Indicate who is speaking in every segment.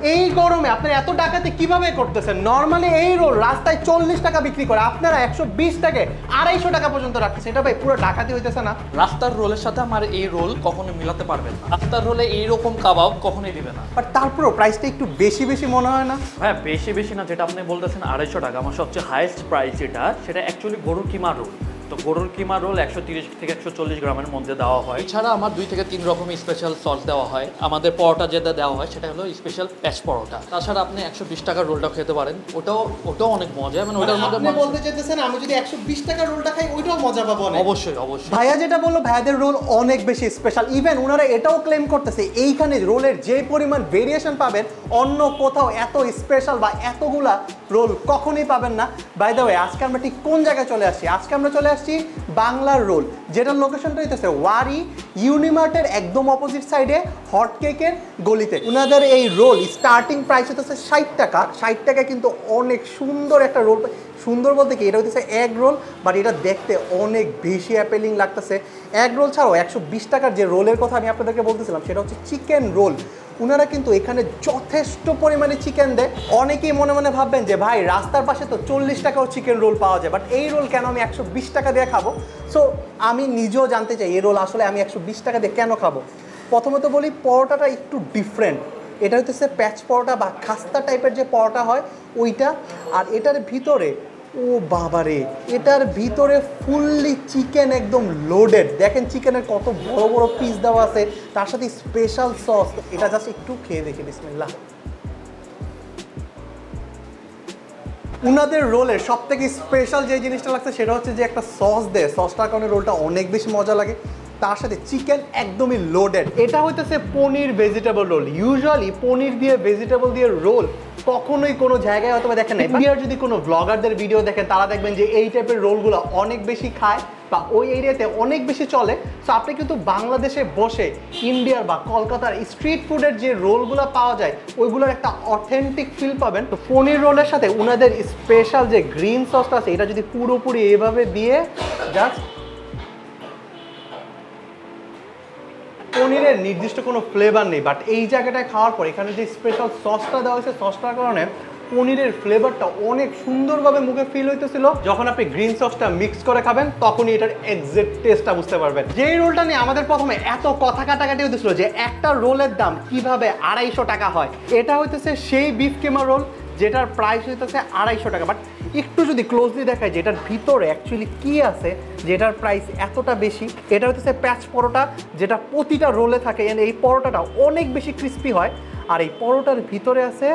Speaker 1: এই গরমে আপনারা এত ডাকাতি কিভাবে করতেছেন? নরমালি এই রোল রাস্তায় 40 টাকা বিক্রি করে, আপনারা 120 থেকে 250 টাকা পর্যন্ত রাখতেছেন। এটা ভাই পুরো ডাকাতি হইতেছে না?
Speaker 2: রাস্তার রোলের সাথে আমার এই রোল কখনো মিলাতে পারবেন না। রাস্তার রোলে এইরকম কাবাব কখনোই দিবে না।
Speaker 1: বাট তারপরেও প্রাইসটা একটু বেশি বেশি মনে হয় না?
Speaker 2: হ্যাঁ, বেশি না, যেটা আপনি বলতেছেন 250 টাকা, আমার সবচেয়ে হাইয়েস্ট প্রাইস যেটা, সেটা অ্যাকচুয়ালি গরুর কিমা রোল। তো গরুর কিমা রোল 130 থেকে 140 গ্রামের মধ্যে দেওয়া হয়। এছাড়া আমার 2 থেকে 3 রকমের স্পেশাল সস দেওয়া হয়। আমাদের পরোটা যেটা দেওয়া হয় সেটা হলো স্পেশাল প্যাচ পরোটা। তাছাড়া আপনি 120 টাকার রোলটা খেতে পারেন, ওটাও অনেক মজা। মানে ওটার মধ্যে
Speaker 1: আপনি বলতে চাইতেছেন আমি যদি 120 টাকার রোলটা খাই ওইটাও মজা পাবো না?
Speaker 2: অবশ্যই।
Speaker 1: ভাইয়া যেটা বললো, ভাইয়াদের রোল অনেক বেশি স্পেশাল। ইভেন ওনারা এটাও ক্লেম করতেছে এইখানে রোলের যে পরিমাণ ভেরিয়েশন পাবেন অন্য কোথাও এত স্পেশাল বা এতগুলা রোল কখনোই পাবেন না। বাই দ্য ওয়ে, আজকে আমরা ঠিক কোন জায়গায় চলে আসছি? আজকে আমরা চলে আসছি বাংলার রোল, যেটার লোকেশনটা হইতেছে ওয়ারি ইউনিমার্টের একদম অপোজিট সাইডে হট কেকের গলিতে। ওনাদের এই রোল স্টার্টিং প্রাইস হইতেছে 60 টাকা। 60 টাকা কিন্তু অনেক সুন্দর একটা রোল। সুন্দর বলতে কি, এটা হইতেছে এগ রোল, বাট এটা দেখতে অনেক বেশি অ্যাপেলিং লাগতেছে। এগ রোল ছাড়াও 120 টাকার যে রোলের কথা আমি আপনাদেরকে বলতেছিলাম সেটা হচ্ছে চিকেন রোল। ওনারা কিন্তু এখানে যথেষ্ট পরিমাণে চিকেন দেয়। অনেকেই মনে মনে ভাববেন যে ভাই রাস্তার পাশে তো 40 টাকাও চিকেন রোল পাওয়া যায়, বাট এই রোল কেন আমি 120 টাকা দিয়ে খাবো? সো আমি নিজেও জানতে চাই এই রোল আসলে আমি 120 টাকা দিয়ে কেন খাবো। প্রথমত বলি, পরোটাটা একটু ডিফারেন্ট। এটা হচ্ছে প্যাচ পরোটা বা খাস্তা টাইপের যে পরোটা হয় ওইটা। আর এটার ভিতরে, ও বাবারে, এটার ভিতরে ফুললি চিকেন একদম লোডেড। দেখেন চিকেনের কত বড় বড় পিস দেওয়া আছে, তার সাথে স্পেশাল সস। এটা জাস্ট একটু খেয়ে দেখি, বিসমিল্লাহ। উনাদের রোলের সব থেকে স্পেশাল যে জিনিসটা লাগছে সেটা হচ্ছে যে একটা সস দেয়, সসটার কারণে রোলটা অনেক বেশি মজা লাগে। তার সাথে চিকেন একদমই লোডেড। এটা হইতেছে পনির ভেজিটেবল রোল। ইউজুয়ালি পনির দিয়ে ভেজিটেবল দিয়ে রোল কখনোই কোনো জায়গায় হয়তো দেখেন না। ইন্ডিয়ার যদি কোনো ব্লগারদের ভিডিও দেখেন তারা দেখবেন যে এই টাইপের রোলগুলো অনেক বেশি খায় বা ওই এরিয়াতে অনেক বেশি চলে। সো আপনি কিন্তু বাংলাদেশে বসে ইন্ডিয়ার বা কলকাতার স্ট্রিট ফুডের যে রোলগুলো পাওয়া যায় ওইগুলোর একটা অথেন্টিক ফিল পাবেন। তো পনির রোলের সাথে ওনাদের স্পেশাল যে গ্রিন সসটা আছে এটা যদি পুরোপুরি এভাবে দিয়ে জাস্ট, পনিরের নির্দিষ্ট কোনো ফ্লেভার নেই, বাট এই জায়গাটায় খাওয়ার পর এখানে যে স্পেশাল সসটা দেওয়া হয়েছে সসটার কারণে পনিরের ফ্লেভারটা অনেক সুন্দরভাবে মুখে ফিল হইতেছিল। যখন আপনি গ্রিন সসটা মিক্স করে খাবেন তখনই এটার এক্সাক্ট টেস্টটা বুঝতে পারবেন। যেই রোলটা নিয়ে আমাদের প্রথমে এত কথা কাটাকাটি হইতেছিল যে একটা রোলের দাম কিভাবে 250 টাকা হয়, এটা হইতেছে সেই বিফ কিমা রোল যেটার প্রাইস হইতেছে 250 টাকা। বাট একটু যদি ক্লোজলি দেখায় যে এটার ভিতরে অ্যাকচুয়ালি কি আছে যেটার প্রাইস এতটা বেশি, এটা হচ্ছে প্যাচ পরোটা যেটা প্রতিটা রোলে থাকে। এই পরোটাটা অনেক বেশি ক্রিস্পি হয়। আর এই পরোটার ভিতরে আছে,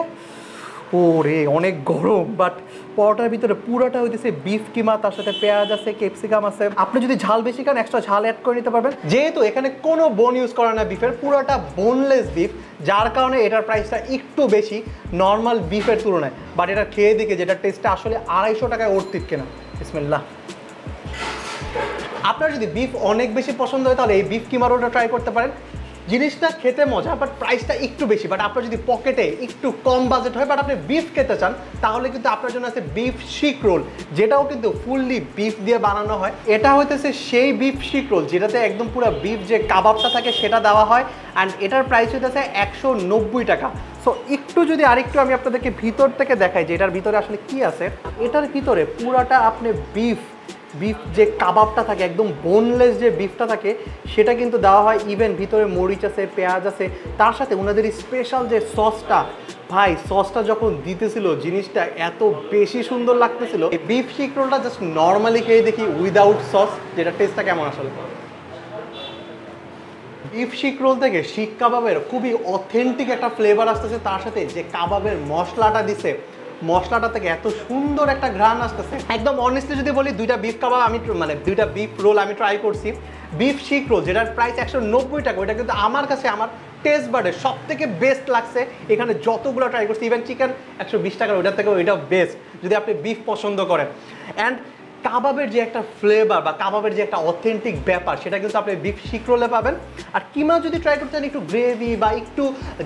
Speaker 1: ওরে অনেক গরম, বাট পরোটার ভিতরে পুরোটা হইতেছে বিফ কিমা, তার সাথে পেঁয়াজ আছে, ক্যাপসিকাম আছে। আপনি যদি ঝাল বেশি খান এক্সট্রা ঝাল অ্যাড করে নিতে পারবেন। যেহেতু এখানে কোনো বোন ইউজ করা না বিফের, পুরোটা বোনলেস বিফ, যার কারণে এটার প্রাইসটা একটু বেশি নর্মাল বিফের তুলনায়। বাট এটা খেয়ে দিকে যেটা টেস্টটা আসলে 250 টাকায় অর্থিত কেনা। বিসমিল্লাহ। আপনার যদি বিফ অনেক বেশি পছন্দ হয় তাহলে এই বিফ কিমা রোলটা ট্রাই করতে পারেন। জিনিসটা খেতে মজা, বাট প্রাইসটা একটু বেশি। বাট আপনার যদি পকেটে একটু কম বাজেট হয় বাট আপনি বিফ খেতে চান তাহলে কিন্তু আপনার জন্য আছে বিফ শিক রোল, যেটাও কিন্তু ফুললি বিফ দিয়ে বানানো হয়। এটা হইতেছে সেই বিফ শিক রোল যেটাতে একদম পুরো বিফ যে কাবাবটা থাকে সেটা দেওয়া হয়। অ্যান্ড এটার প্রাইস হইতেছে 190 টাকা। সো একটু যদি আরেকটু আমি আপনাদেরকে ভিতর থেকে দেখাই যে এটার ভিতরে আসলে কি আছে। এটার ভিতরে পুরাটা আপনি বিফ যে কাবাবটা থাকে, একদম বোনলেস যে বিফটা থাকে সেটা কিন্তু দেওয়া হয়। ইভেন ভিতরে মরিচ আছে, পেঁয়াজ আছে, তার সাথে ওনাদের স্পেশাল যে সসটা, ভাই সসটা যখন দিতেছিল জিনিসটা এত বেশি সুন্দর লাগতেছিল। এই বিফ শিক রোলটা জাস্ট নর্মালি খেয়ে দেখি উইদাউট সস যেটা টেস্টটা কেমন আসলে। বিফ শিক রোল থেকে শিক কাবাবের খুবই অথেন্টিক একটা ফ্লেভার আসতেছে, তার সাথে যে কাবাবের মশলাটা দিছে মশলাটা থেকে এত সুন্দর একটা ঘ্রাণ আসতেছে। একদম অনেস্টলি যদি বলি, দুইটা বিফ কাবাব আমি দুইটা বিফ রোল আমি ট্রাই করছি। বিফ শিক রোল যেটার প্রাইস 190 টাকা, ওইটা কিন্তু আমার কাছে আমার টেস্ট বাডে সব থেকে বেস্ট লাগছে এখানে যতগুলো ট্রাই করছি। ইভেন চিকেন 120 টাকার ওইটার থেকে ওইটা বেস্ট যদি আপনি বিফ পছন্দ করেন। অ্যান্ড কাবাবের যে একটা ফ্লেভার বা কাবাবের যে একটা অথেন্টিক ব্যাপার সেটা কিন্তু আপনি বিফ শিক রোলে পাবেন। আর কিমা যদি ট্রাই করতে চান, একটু গ্রেভি বা একটু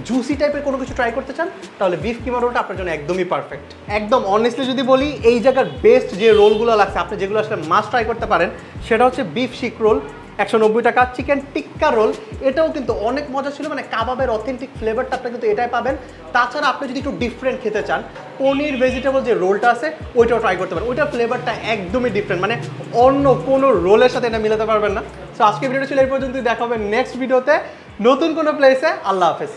Speaker 1: জুসি টাইপের কোনো কিছু ট্রাই করতে চান তাহলে বিফ কিমা রোলটা আপনার জন্য একদমই পারফেক্ট। একদম অনেস্টলি যদি বলি, এই জায়গার বেস্ট যে রোলগুলো লাগছে আপনি যেগুলো আসলে মাস্ট ট্রাই করতে পারেন সেটা হচ্ছে বিফ শিক রোল। 190 টাকা। চিকেন টিক্কা রোল, এটাও কিন্তু অনেক মজা ছিল, মানে কাবাবের অথেন্টিক ফ্লেভারটা আপনি কিন্তু এটাই পাবেন। তাছাড়া আপনি যদি একটু ডিফারেন্ট খেতে চান, পনির ভেজিটেবল যে রোলটা আছে ওইটাও ট্রাই করতে পারেন। ওইটার ফ্লেভারটা একদমই ডিফারেন্ট, মানে অন্য কোনো রোলের সাথে এটা মিলাতে পারবেন না। সো আজকে ভিডিওটা ছিল এই পর্যন্ত, দেখা হবে নেক্সট ভিডিওতে নতুন কোনো প্লেসে। আল্লাহ হাফেজ।